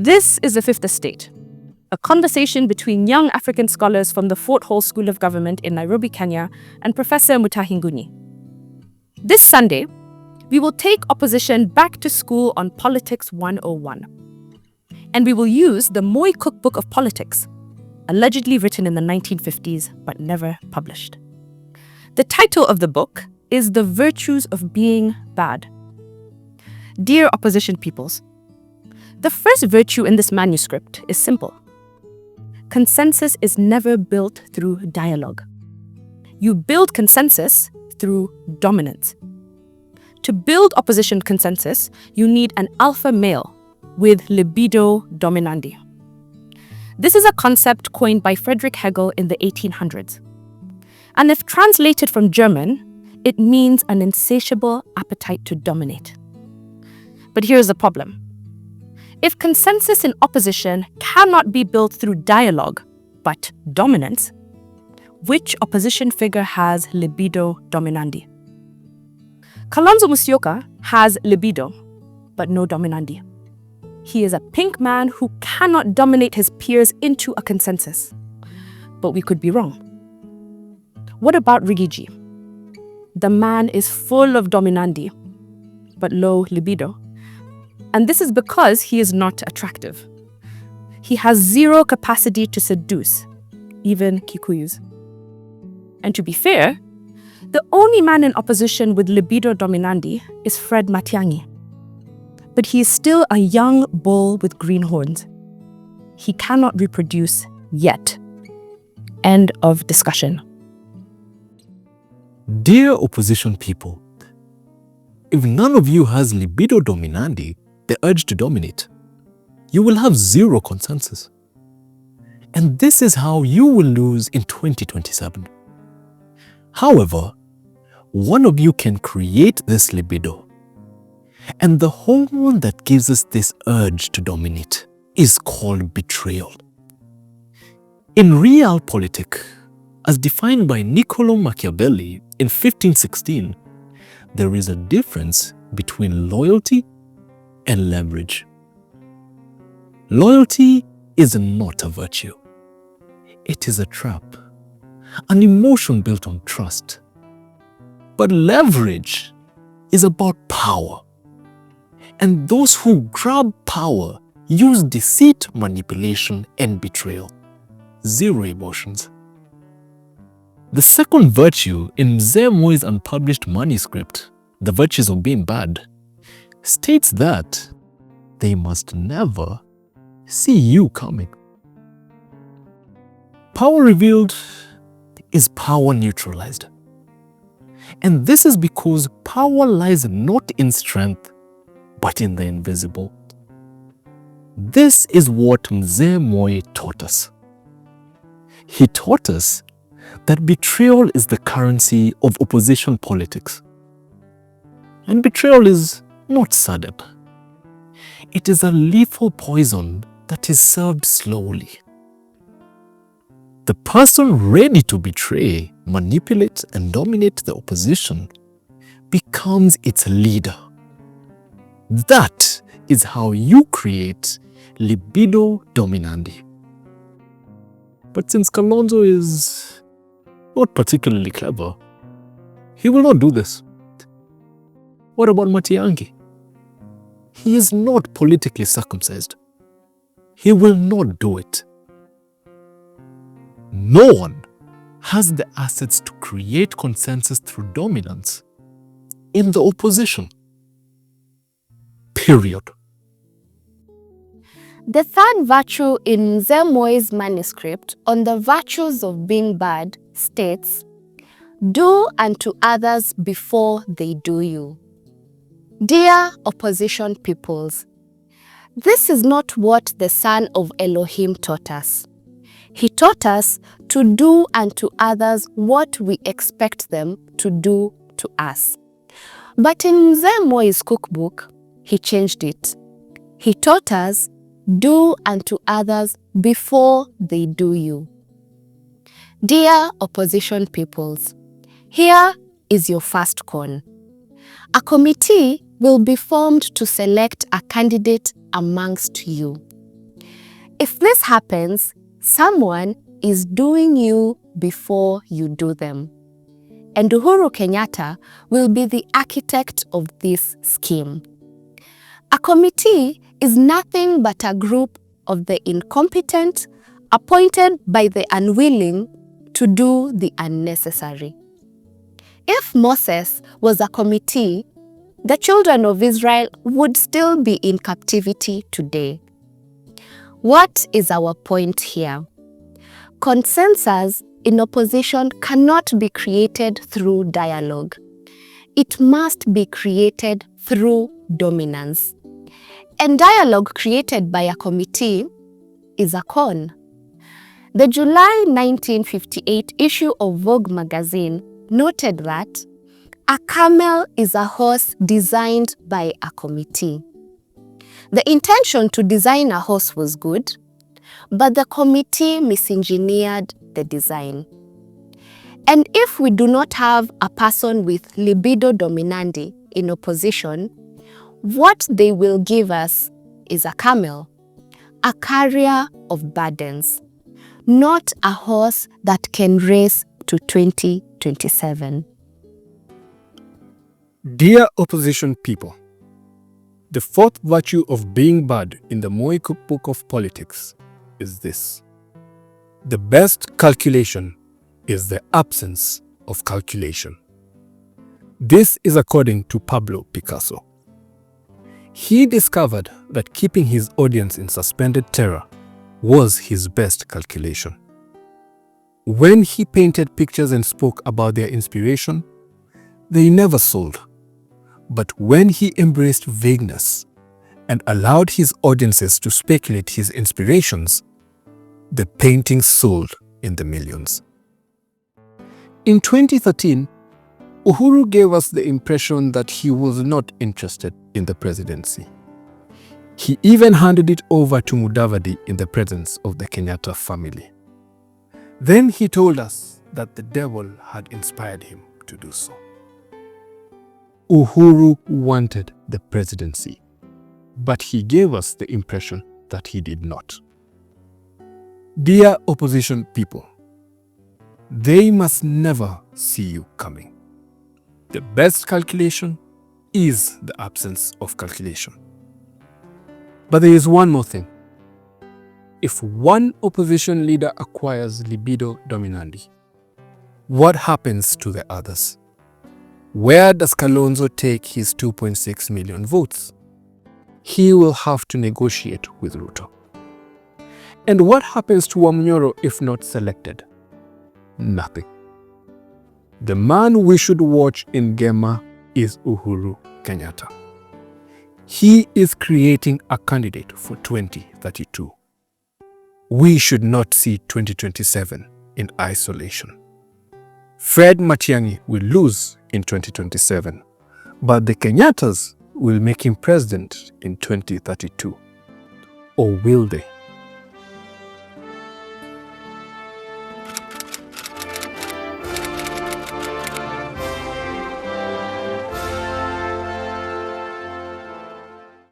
This is the Fifth Estate, a conversation between young African scholars from the Fort Hall School of Government in Nairobi, Kenya, and Professor Mutahi Nguni. This Sunday, we will take opposition back to school on Politics 101. And we will use the Moi Cookbook of Politics, allegedly written in the 1950s but never published. The title of the book is The Virtues of Being Bad. Dear opposition peoples, the first virtue in this manuscript is simple. Consensus is never built through dialogue. You build consensus through dominance. To build opposition consensus, you need an alpha male with libido dominandi. This is a concept coined by Friedrich Hegel in the 1800s. And if translated from German, it means an insatiable appetite to dominate. But here's the problem. If consensus in opposition cannot be built through dialogue, but dominance, which opposition figure has libido dominandi? Kalonzo Musyoka has libido, but no dominandi. He is a pink man who cannot dominate his peers into a consensus. But we could be wrong. What about Rigiji? The man is full of dominandi, but low libido. And this is because he is not attractive. He has zero capacity to seduce, even Kikuyus. And to be fair, the only man in opposition with libido dominandi is Fred Matiang'i. But he is still a young bull with green horns. He cannot reproduce yet. End of discussion. Dear opposition people, if none of you has libido dominandi, the urge to dominate, you will have zero consensus. And this is how you will lose in 2027. However, one of you can create this libido. And the hormone that gives us this urge to dominate is called betrayal. In realpolitik, as defined by Niccolo Machiavelli in 1516, there is a difference between loyalty and leverage. Loyalty is not a virtue. It is a trap, an emotion built on trust. But leverage is about power. And those who grab power use deceit, manipulation, and betrayal. Zero emotions. The second virtue in Mzee Moi's unpublished manuscript, The Virtues of Being Bad, states that they must never see you coming. Power revealed is power neutralized. And this is because power lies not in strength, but in the invisible. This is what Mzee Moi taught us. He taught us that betrayal is the currency of opposition politics. And betrayal is not sudden. It is a lethal poison that is served slowly. The person ready to betray, manipulate, and dominate the opposition becomes its leader. That is how you create libido dominandi. But since Kalonzo is not particularly clever, he will not do this. What about Matiang'i? He is not politically circumcised. He will not do it. No one has the assets to create consensus through dominance in the opposition. Period. The third virtue in Mzee Moi's manuscript on the virtues of being bad states, "Do unto others before they do you." Dear opposition peoples, this is not what the Son of Elohim taught us. He taught us to do unto others what we expect them to do to us. But in Mzee Moi's cookbook, he changed it. He taught us, do unto others before they do you. Dear opposition peoples, here is your first con. A committee will be formed to select a candidate amongst you. If this happens, someone is doing you before you do them. And Uhuru Kenyatta will be the architect of this scheme. A committee is nothing but a group of the incompetent appointed by the unwilling to do the unnecessary. If Moses was a committee, the children of Israel would still be in captivity today. What is our point here? Consensus in opposition cannot be created through dialogue. It must be created through dominance. And dialogue created by a committee is a con. The July 1958 issue of Vogue magazine noted that a camel is a horse designed by a committee. The intention to design a horse was good, but the committee misengineered the design. And if we do not have a person with libido dominandi in opposition, what they will give us is a camel, a carrier of burdens, not a horse that can race to 2027. Dear opposition people, the fourth virtue of being bad in the Moi cookbook of politics is this: the best calculation is the absence of calculation. This is according to Pablo Picasso. He discovered that keeping his audience in suspended terror was his best calculation. When he painted pictures and spoke about their inspiration, they never sold. But when he embraced vagueness and allowed his audiences to speculate his inspirations, the paintings sold in the millions. In 2013, Uhuru gave us the impression that he was not interested in the presidency. He even handed it over to Mudavadi in the presence of the Kenyatta family. Then he told us that the devil had inspired him to do so. Uhuru wanted the presidency, but he gave us the impression that he did not. Dear opposition people, they must never see you coming. The best calculation is the absence of calculation. But there is one more thing. If one opposition leader acquires libido dominandi, what happens to the others? Where does Kalonzo take his 2.6 million votes? He will have to negotiate with Ruto. And what happens to Wamnyoro if not selected? Nothing. The man we should watch in Gema is Uhuru Kenyatta. He is creating a candidate for 2032. We should not see 2027 in isolation. Fred Matiang'i will lose in 2027, but the Kenyattas will make him president in 2032. Or will they?